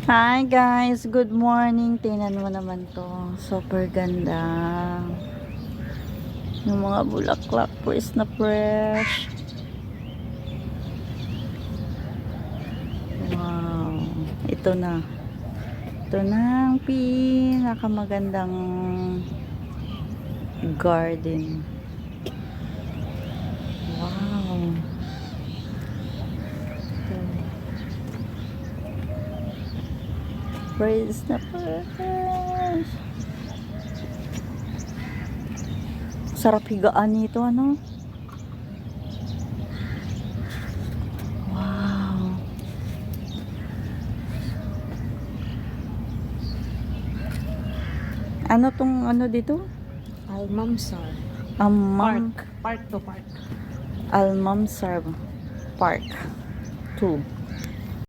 Hi guys, good morning. Tingnan mo naman to. Super ganda. Yung mga bulaklak, fresh na fresh. Wow. Ito na. Ito na ang pinakamagandang garden. Wow. Fresh na fresh. Sarap higaan nito, ano? Wow. Ano tong ano dito? Almamsar. Amam Park to park. Almamsar Park 2.